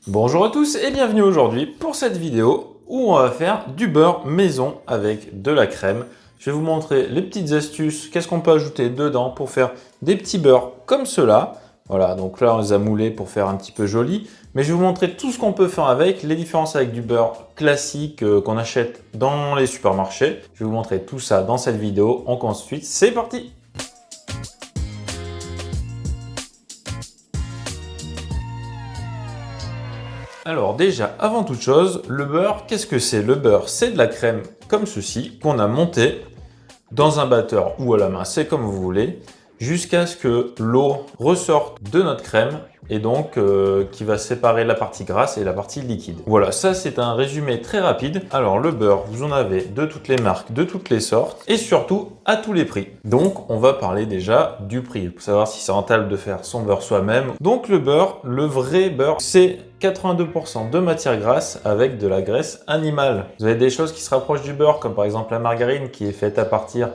Bonjour à tous et bienvenue aujourd'hui pour cette vidéo où on va faire du beurre maison avec de la crème. Je vais vous montrer les petites astuces, qu'est-ce qu'on peut ajouter dedans pour faire des petits beurres comme cela. Voilà, donc là on les a moulés pour faire un petit peu joli. Mais je vais vous montrer tout ce qu'on peut faire avec, les différences avec du beurre classique qu'on achète dans les supermarchés. Je vais vous montrer tout ça dans cette vidéo. On commence tout de suite, c'est parti! Alors déjà, avant toute chose, le beurre, qu'est-ce que c'est? Le beurre, c'est de la crème comme ceci, qu'on a monté dans un batteur ou à la main, c'est comme vous voulez, jusqu'à ce que l'eau ressorte de notre crème et donc qui va séparer la partie grasse et la partie liquide. Voilà, ça c'est un résumé très rapide. Alors le beurre, vous en avez de toutes les marques, de toutes les sortes et surtout à tous les prix. Donc on va parler déjà du prix pour savoir si c'est rentable de faire son beurre soi-même. Donc le beurre, le vrai beurre, c'est 82% de matière grasse avec de la graisse animale. Vous avez des choses qui se rapprochent du beurre comme par exemple la margarine qui est faite à partir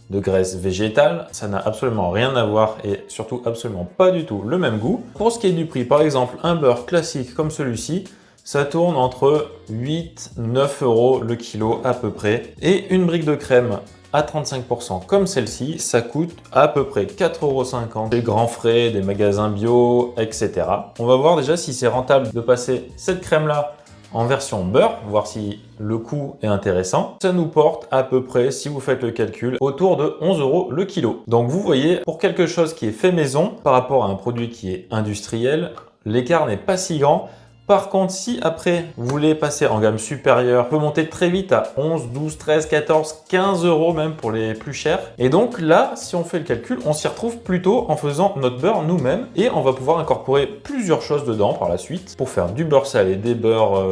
de graisse végétale, ça n'a absolument rien à voir et surtout absolument pas du tout le même goût. Pour ce qui est du prix, par exemple, un beurre classique comme celui-ci, ça tourne entre 8-9 € le kilo à peu près. Et une brique de crème à 35% comme celle-ci, ça coûte à peu près 4,50 € des grands frais, des magasins bio, etc. On va voir déjà si c'est rentable de passer cette crème-là en version beurre, voir si le coût est intéressant. Ça nous porte à peu près, si vous faites le calcul, autour de 11 € le kilo. Donc vous voyez, pour quelque chose qui est fait maison, par rapport à un produit qui est industriel, l'écart n'est pas si grand. Par contre, si après vous voulez passer en gamme supérieure, vous pouvez monter très vite à 11, 12, 13, 14, 15 € même pour les plus chers. Et donc là, si on fait le calcul, on s'y retrouve plutôt en faisant notre beurre nous-mêmes et on va pouvoir incorporer plusieurs choses dedans par la suite pour faire du beurre salé, des beurres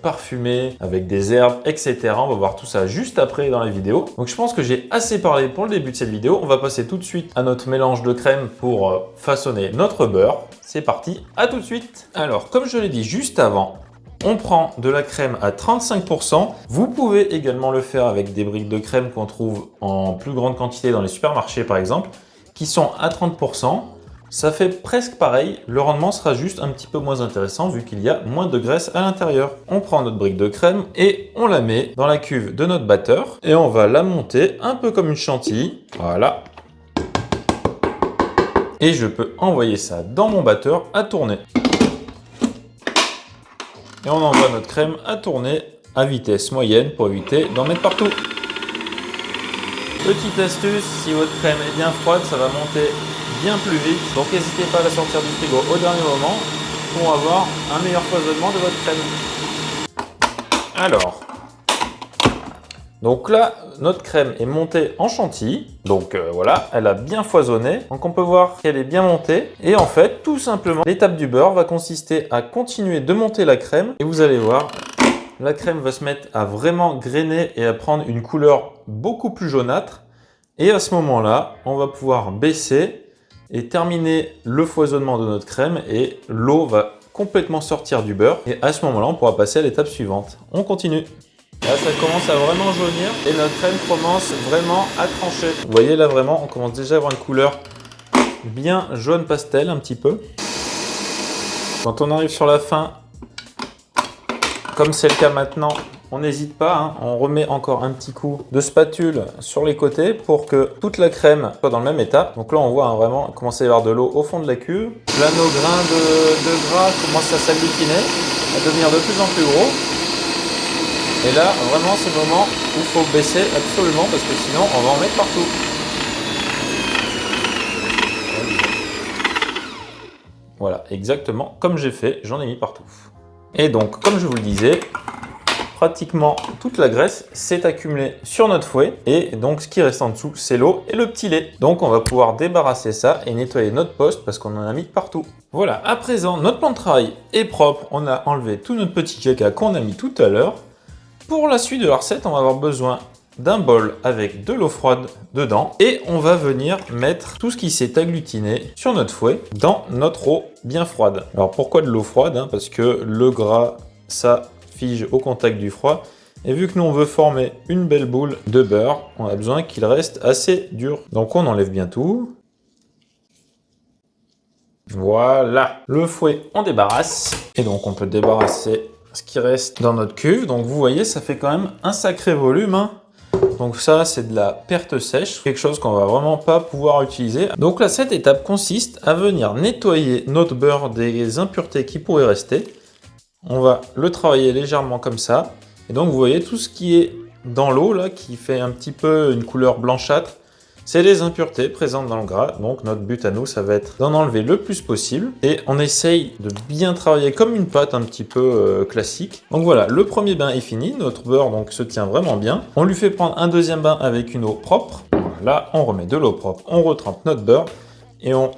parfumés avec des herbes, etc. On va voir tout ça juste après dans la vidéo. Donc je pense que j'ai assez parlé pour le début de cette vidéo. On va passer tout de suite à notre mélange de crème pour façonner notre beurre. C'est parti, à tout de suite. Alors, comme je l'ai dit juste avant, on prend de la crème à 35%. Vous pouvez également le faire avec des briques de crème qu'on trouve en plus grande quantité dans les supermarchés par exemple, qui sont à 30%. Ça fait presque pareil, le rendement sera juste un petit peu moins intéressant vu qu'il y a moins de graisse à l'intérieur. On prend notre brique de crème et on la met dans la cuve de notre batteur et on va la monter un peu comme une chantilly. Voilà. Et je peux envoyer ça dans mon batteur à tourner. Et on envoie notre crème à tourner à vitesse moyenne pour éviter d'en mettre partout. Petite astuce, si votre crème est bien froide, ça va monter bien plus vite. Donc n'hésitez pas à la sortir du frigo au dernier moment pour avoir un meilleur foisonnement de votre crème. Alors, donc là, notre crème est montée en chantilly. Donc voilà, elle a bien foisonné. Donc on peut voir qu'elle est bien montée. Et en fait, tout simplement, l'étape du beurre va consister à continuer de monter la crème. Et vous allez voir, la crème va se mettre à vraiment grainer et à prendre une couleur beaucoup plus jaunâtre. Et à ce moment-là, on va pouvoir baisser et terminer le foisonnement de notre crème. Et l'eau va complètement sortir du beurre. Et à ce moment-là, on pourra passer à l'étape suivante. On continue. Là, ça commence à vraiment jaunir et notre crème commence vraiment à trancher. Vous voyez là vraiment, on commence déjà à avoir une couleur bien jaune pastel un petit peu. Quand on arrive sur la fin, comme c'est le cas maintenant, on n'hésite pas, hein, on remet encore un petit coup de spatule sur les côtés pour que toute la crème soit dans le même état. Donc là, on voit hein, vraiment commencer à y avoir de l'eau au fond de la cuve. Là, nos grains de gras commencent à s'agglutiner, à devenir de plus en plus gros. Et là, vraiment, c'est le moment où il faut baisser absolument parce que sinon, on va en mettre partout. Voilà, exactement comme j'ai fait, j'en ai mis partout. Et donc, comme je vous le disais, pratiquement toute la graisse s'est accumulée sur notre fouet. Et donc, ce qui reste en dessous, c'est l'eau et le petit lait. Donc, on va pouvoir débarrasser ça et nettoyer notre poste parce qu'on en a mis partout. Voilà, à présent, notre plan de travail est propre. On a enlevé tout notre petit caca qu'on a mis tout à l'heure. Pour la suite de la recette, on va avoir besoin d'un bol avec de l'eau froide dedans et on va venir mettre tout ce qui s'est agglutiné sur notre fouet dans notre eau bien froide. Alors pourquoi de l'eau froide? Parce que le gras, ça fige au contact du froid et vu que nous on veut former une belle boule de beurre, on a besoin qu'il reste assez dur. Donc on enlève bien tout. Voilà, le fouet, on débarrasse. Et donc, on peut débarrasser ce qui reste dans notre cuve. Donc, vous voyez, ça fait quand même un sacré volume, hein. Donc ça, c'est de la perte sèche, quelque chose qu'on va vraiment pas pouvoir utiliser. Donc là, cette étape consiste à venir nettoyer notre beurre des impuretés qui pourraient rester. On va le travailler légèrement comme ça. Et donc, vous voyez tout ce qui est dans l'eau, là, qui fait un petit peu une couleur blanchâtre. C'est les impuretés présentes dans le gras. Donc, notre but à nous, ça va être d'en enlever le plus possible. Et on essaye de bien travailler comme une pâte un petit peu classique. Donc voilà, le premier bain est fini. Notre beurre donc se tient vraiment bien. On lui fait prendre un deuxième bain avec une eau propre. Là, on remet de l'eau propre. On retrempe notre beurre et on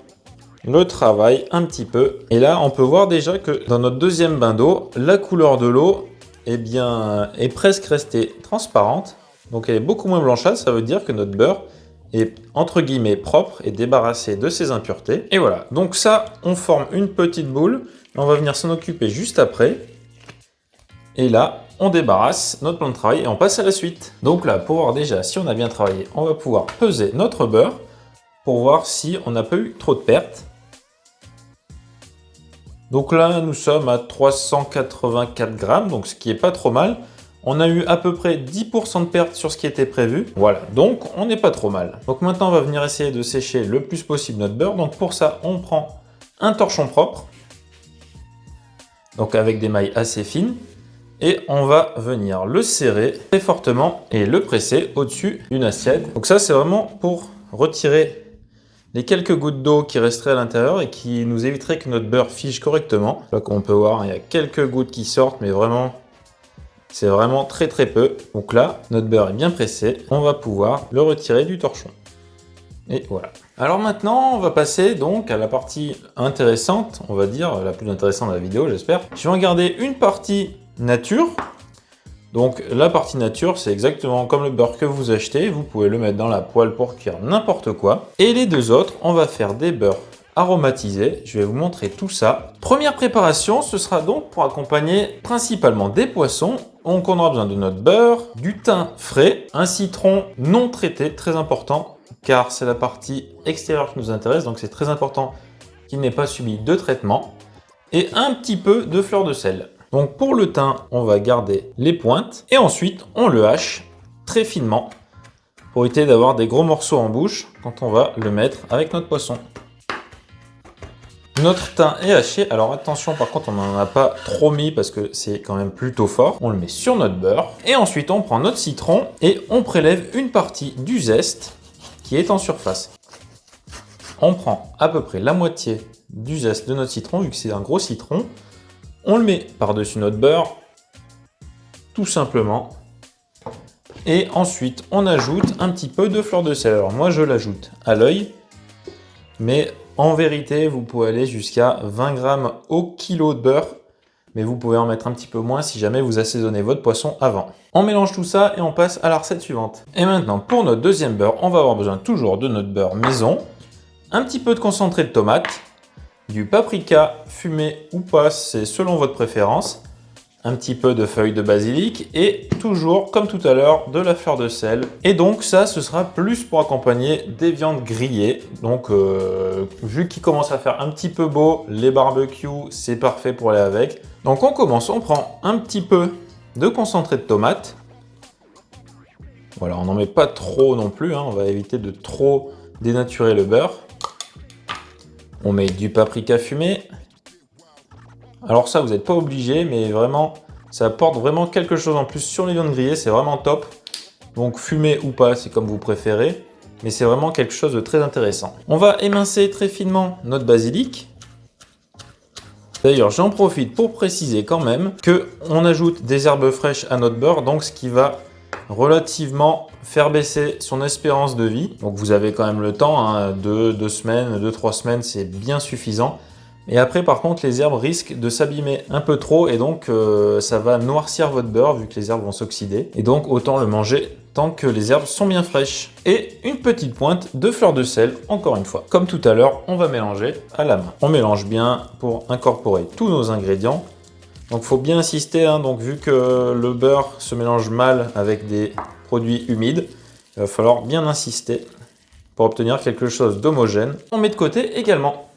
le travaille un petit peu. Et là, on peut voir déjà que dans notre deuxième bain d'eau, la couleur de l'eau est presque restée transparente. Donc, elle est beaucoup moins blanchâtre. Ça veut dire que notre beurre est entre guillemets propre et débarrassé de ses impuretés. Et voilà, donc ça, on forme une petite boule. On va venir s'en occuper juste après. Et là, on débarrasse notre plan de travail et on passe à la suite. Donc là, pour voir déjà si on a bien travaillé, on va pouvoir peser notre beurre pour voir si on n'a pas eu trop de pertes. Donc là, nous sommes à 384 grammes, donc ce qui est pas trop mal. On a eu à peu près 10% de perte sur ce qui était prévu. Voilà, donc on n'est pas trop mal. Donc maintenant, on va venir essayer de sécher le plus possible notre beurre. Donc pour ça, on prend un torchon propre, donc avec des mailles assez fines. Et on va venir le serrer très fortement et le presser au-dessus d'une assiette. Donc ça, c'est vraiment pour retirer les quelques gouttes d'eau qui resteraient à l'intérieur et qui nous éviteraient que notre beurre fige correctement. Là, comme on peut voir, il y a quelques gouttes qui sortent, mais vraiment, c'est vraiment très peu. Donc là, notre beurre est bien pressé. On va pouvoir le retirer du torchon. Et voilà. Alors maintenant, on va passer donc à la partie intéressante, on va dire, la plus intéressante de la vidéo, j'espère. Je vais en garder une partie nature. Donc la partie nature, c'est exactement comme le beurre que vous achetez. Vous pouvez le mettre dans la poêle pour cuire n'importe quoi. Et les deux autres, on va faire des beurres aromatisés. Je vais vous montrer tout ça. Première préparation, ce sera donc pour accompagner principalement des poissons. Donc on aura besoin de notre beurre, du thym frais, un citron non traité, très important, car c'est la partie extérieure qui nous intéresse. Donc c'est très important qu'il n'ait pas subi de traitement. Et un petit peu de fleur de sel. Donc pour le thym, on va garder les pointes et ensuite on le hache très finement pour éviter d'avoir des gros morceaux en bouche quand on va le mettre avec notre poisson. Notre thym est haché, alors attention par contre on n'en a pas trop mis parce que c'est quand même plutôt fort. On le met sur notre beurre et ensuite on prend notre citron et on prélève une partie du zeste qui est en surface. On prend à peu près la moitié du zeste de notre citron vu que c'est un gros citron. On le met par-dessus notre beurre, tout simplement. Et ensuite, on ajoute un petit peu de fleur de sel. Alors moi, je l'ajoute à l'œil. Mais en vérité, vous pouvez aller jusqu'à 20 grammes au kilo de beurre. Mais vous pouvez en mettre un petit peu moins si jamais vous assaisonnez votre poisson avant. On mélange tout ça et on passe à la recette suivante. Et maintenant, pour notre deuxième beurre, on va avoir besoin toujours de notre beurre maison. Un petit peu de concentré de tomate. Du paprika fumé ou pas, c'est selon votre préférence. Un petit peu de feuilles de basilic et toujours, comme tout à l'heure, de la fleur de sel. Et donc ça, ce sera plus pour accompagner des viandes grillées. Donc, vu qu'il commence à faire un petit peu beau, les barbecues, c'est parfait pour aller avec. Donc on commence, on prend un petit peu de concentré de tomate. Voilà, on n'en met pas trop non plus, hein, on va éviter de trop dénaturer le beurre. On met du paprika fumé. Alors ça, vous n'êtes pas obligé, mais vraiment, ça apporte vraiment quelque chose en plus sur les viandes grillées. C'est vraiment top. Donc fumé ou pas, c'est comme vous préférez. Mais c'est vraiment quelque chose de très intéressant. On va émincer très finement notre basilic. D'ailleurs, j'en profite pour préciser quand même qu'on ajoute des herbes fraîches à notre beurre. Donc ce qui va relativement faire baisser son espérance de vie. Donc vous avez quand même le temps, hein, 2 semaines, 2-3 semaines, c'est bien suffisant. Et après par contre les herbes risquent de s'abîmer un peu trop et donc ça va noircir votre beurre vu que les herbes vont s'oxyder. Et donc autant le manger tant que les herbes sont bien fraîches. Et une petite pointe de fleur de sel, encore une fois. Comme tout à l'heure, on va mélanger à la main. On mélange bien pour incorporer tous nos ingrédients. Donc il faut bien insister, hein, donc vu que le beurre se mélange mal avec des produits humides, il va falloir bien insister pour obtenir quelque chose d'homogène. On met de côté également.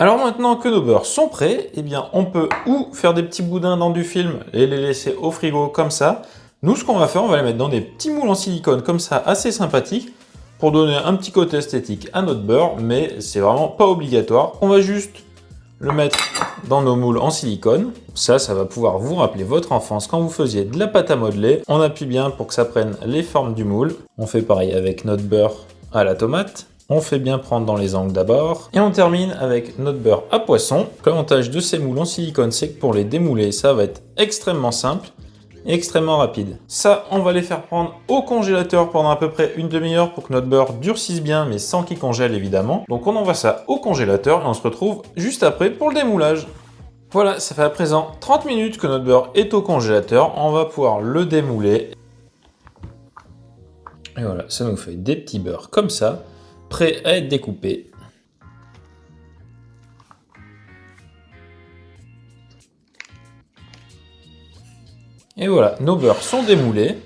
Alors maintenant que nos beurres sont prêts, eh bien on peut ou faire des petits boudins dans du film et les laisser au frigo comme ça. Nous, ce qu'on va faire, on va les mettre dans des petits moules en silicone comme ça, assez sympathiques, pour donner un petit côté esthétique à notre beurre, mais c'est vraiment pas obligatoire. On va juste le mettre dans nos moules en silicone. Ça va pouvoir vous rappeler votre enfance quand vous faisiez de la pâte à modeler. On appuie bien pour que ça prenne les formes du moule. On fait pareil avec notre beurre à la tomate. On fait bien prendre dans les angles d'abord. Et on termine avec notre beurre à poisson. L'avantage de ces moules en silicone, c'est que pour les démouler, ça va être extrêmement simple et extrêmement rapide. Ça, on va les faire prendre au congélateur pendant à peu près une demi-heure pour que notre beurre durcisse bien, mais sans qu'il congèle évidemment. Donc on envoie ça au congélateur et on se retrouve juste après pour le démoulage. Voilà, ça fait à présent 30 minutes que notre beurre est au congélateur. On va pouvoir le démouler. Et voilà, ça nous fait des petits beurres comme ça, prêts à être découpés. Et voilà, nos beurres sont démoulés.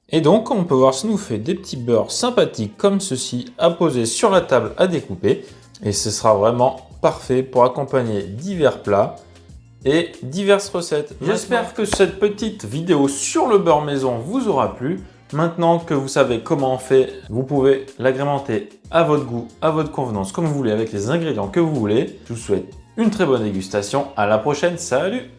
Et donc, on peut voir, ça nous fait des petits beurres sympathiques comme ceci à poser sur la table à découper. Et ce sera vraiment parfait pour accompagner divers plats et diverses recettes. J'espère que cette petite vidéo sur le beurre maison vous aura plu. Maintenant que vous savez comment on fait, vous pouvez l'agrémenter à votre goût, à votre convenance, comme vous voulez, avec les ingrédients que vous voulez. Je vous souhaite une très bonne dégustation. À la prochaine, salut!